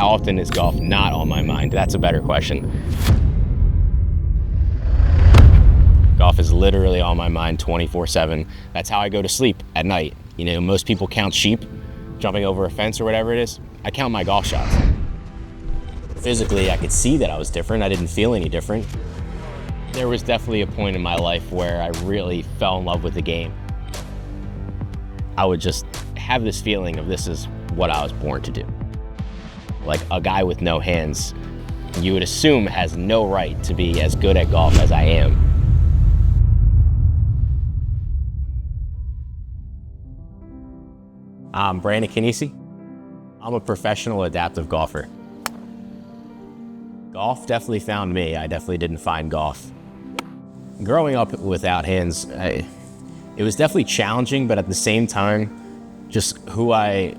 How often is golf not on my mind? That's a better question. Golf is literally on my mind 24/7. That's how I go to sleep at night. You know, most people count sheep jumping over a fence or whatever it is. I count my golf shots. Physically, I could see that I was different. I didn't feel any different. There was definitely a point in my life where I really fell in love with the game. I would just have this feeling of this is what I was born to do. Like a guy with no hands, you would assume has no right to be as good at golf as I am. I'm Brandon Canesi. I'm a professional adaptive golfer. Golf definitely found me. I definitely didn't find golf. Growing up without hands, it was definitely challenging, but at the same time, just who I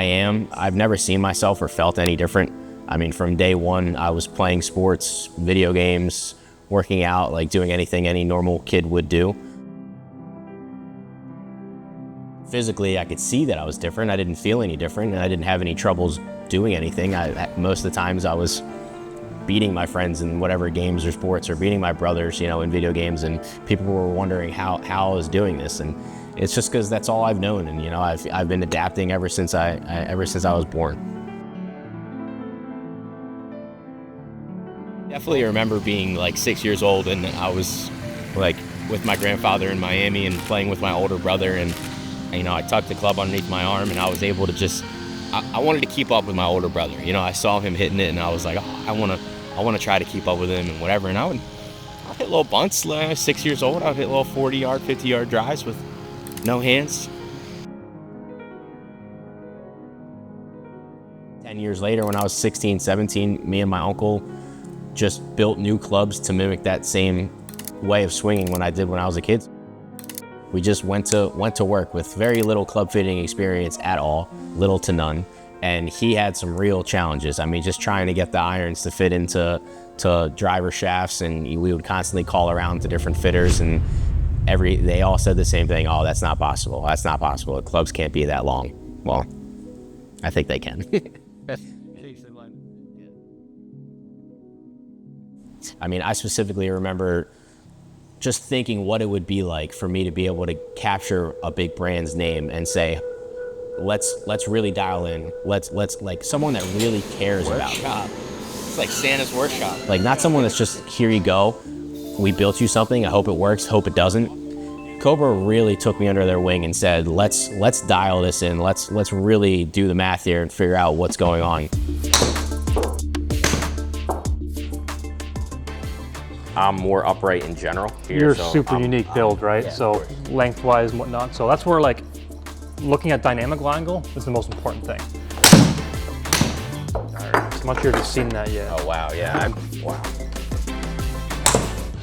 am, I've never seen myself or felt any different. I mean, from day one, I was playing sports, video games, working out, like doing anything any normal kid would do. Physically, I could see that I was different. I didn't feel any different, and I didn't have any troubles doing anything. Most of the times I was beating my friends in whatever games or sports, or beating my brothers, you know, in video games, and people were wondering how I was doing this. And it's just because that's all I've known, and you know, I've been adapting ever since I was born. Definitely remember being like 6 years old, and I was like with my grandfather in Miami and playing with my older brother, and you know, I tucked the club underneath my arm, and I was able to just, I wanted to keep up with my older brother. You know, I saw him hitting it, and I was like, oh, I want to try to keep up with him and whatever. And I'll hit little bunts. 6 years old, I would hit little 40-yard, 50-yard drives with no hands. 10 years later, when I was 16, 17, me and my uncle just built new clubs to mimic that same way of swinging when I did when I was a kid. We just went to work with very little club fitting experience at all, little to none. And he had some real challenges. I mean, just trying to get the irons to fit into driver shafts, and we would constantly call around to different fitters, and they all said the same thing. Oh, that's not possible. That's not possible. The clubs can't be that long. Well, I think they can. I mean, I specifically remember just thinking what it would be like for me to be able to capture a big brand's name and say, let's really dial in. Let's like someone that really cares about it. It's like Santa's workshop. Like not someone that's just, here you go, we built you something, I hope it works, hope it doesn't. Cobra really took me under their wing and said, let's dial this in. Let's really do the math here and figure out what's going on. I'm more upright in general here. You're super unique build, right? Yeah, so lengthwise and whatnot. So that's where like looking at dynamic angle is the most important thing. All right. I'm not sure if you've seen that yet. Oh wow, yeah. Wow.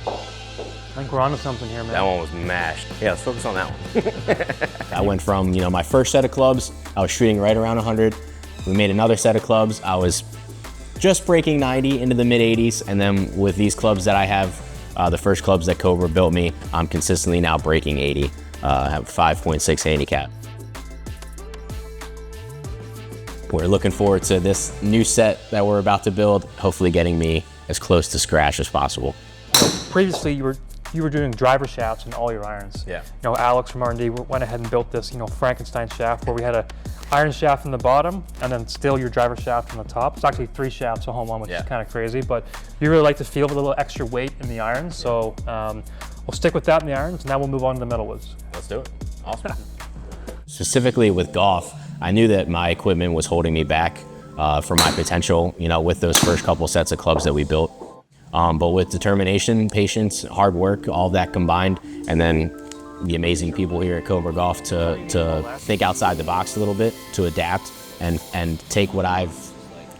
I think we're onto something here, man. That one was mashed. Yeah, let's focus on that one. I went from, you know, my first set of clubs, I was shooting right around 100. We made another set of clubs. I was just breaking 90 into the mid 80s. And then with these clubs that I have, the first clubs that Cobra built me, I'm consistently now breaking 80. I have 5.6 handicap. We're looking forward to this new set that we're about to build, hopefully getting me as close to scratch as possible. So previously you were doing driver shafts in all your irons. Yeah. You know, Alex from R&D went ahead and built this, you know, Frankenstein shaft where we had a iron shaft in the bottom and then still your driver shaft on the top. It's actually 3 shafts a home run, which is kind of crazy, but you really like to feel a little extra weight in the irons. So we'll stick with that in the irons. Now we'll move on to the metal woods. Let's do it. Awesome. Specifically with golf, I knew that my equipment was holding me back for my potential, you know, with those first couple sets of clubs that we built. But with determination, patience, hard work, all that combined, and then the amazing people here at Cobra Golf to think outside the box a little bit, to adapt and take what I've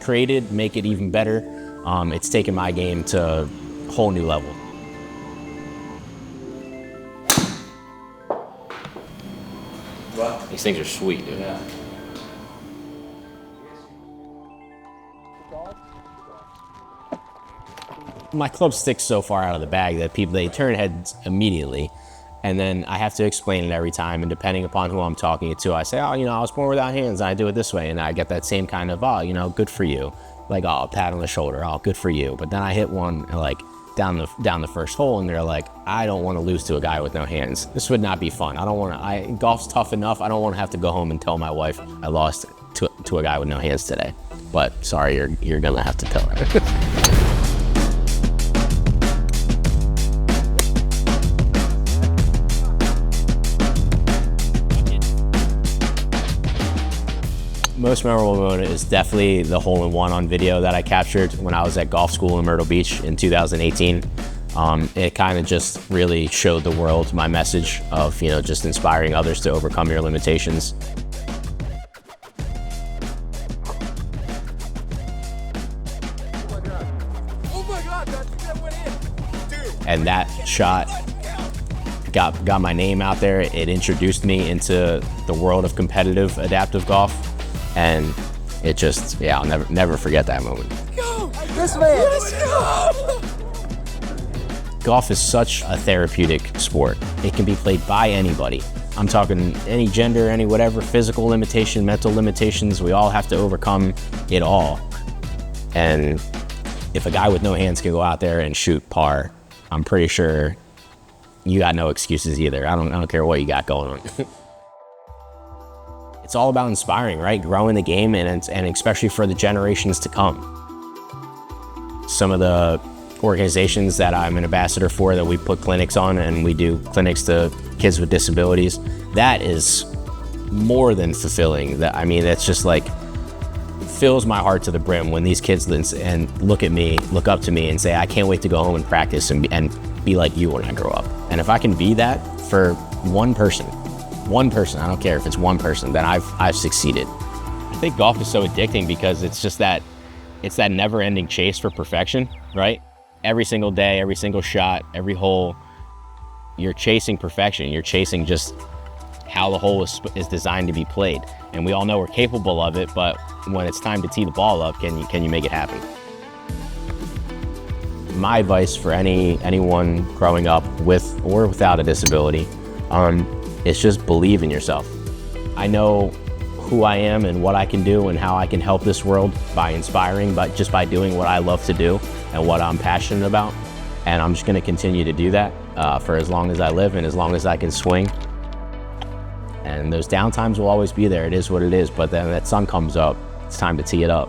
created, make it even better. It's taken my game to a whole new level. These things are sweet, dude. Yeah. My club sticks so far out of the bag that they turn heads immediately. And then I have to explain it every time. And depending upon who I'm talking to, I say, oh, you know, I was born without hands and I do it this way. And I get that same kind of, oh, you know, good for you. like, oh, pat on the shoulder, oh, good for you. But then I hit one like down the first hole, and they're like, I don't want to lose to a guy with no hands. This would not be fun. I don't want to. Golf's tough enough. I don't want to have to go home and tell my wife I lost to a guy with no hands today. But sorry, you're gonna have to tell her. Most memorable moment is definitely the hole-in-one on video that I captured when I was at golf school in Myrtle Beach in 2018. It kind of just really showed the world my message of, just inspiring others to overcome your limitations. Oh my God, that went in. Dude. And that shot got my name out there. It introduced me into the world of competitive adaptive golf. And it just, I'll never forget that moment. Go! This way! Let's go! Golf is such a therapeutic sport. It can be played by anybody. I'm talking any gender, any whatever, physical limitation, mental limitations, we all have to overcome it all. And if a guy with no hands can go out there and shoot par, I'm pretty sure you got no excuses either. I don't care what you got going on. It's all about inspiring, right? Growing the game, and especially for the generations to come. Some of the organizations that I'm an ambassador for that we put clinics on, and we do clinics to kids with disabilities, that is more than fulfilling. That's just like, fills my heart to the brim when these kids look up to me and say, I can't wait to go home and practice and be like you when I grow up. And if I can be that for one person, I don't care if it's one person, then I've succeeded. I think golf is so addicting because it's that never-ending chase for perfection, right? Every single day, every single shot, every hole, you're chasing perfection. You're chasing just how the hole is designed to be played. And we all know we're capable of it, but when it's time to tee the ball up, can you make it happen? My advice for anyone growing up with or without a disability, it's just believe in yourself. I know who I am and what I can do and how I can help this world by inspiring, but just by doing what I love to do and what I'm passionate about. And I'm just gonna continue to do that for as long as I live and as long as I can swing. And those downtimes will always be there. It is what it is, but then that sun comes up, it's time to tee it up.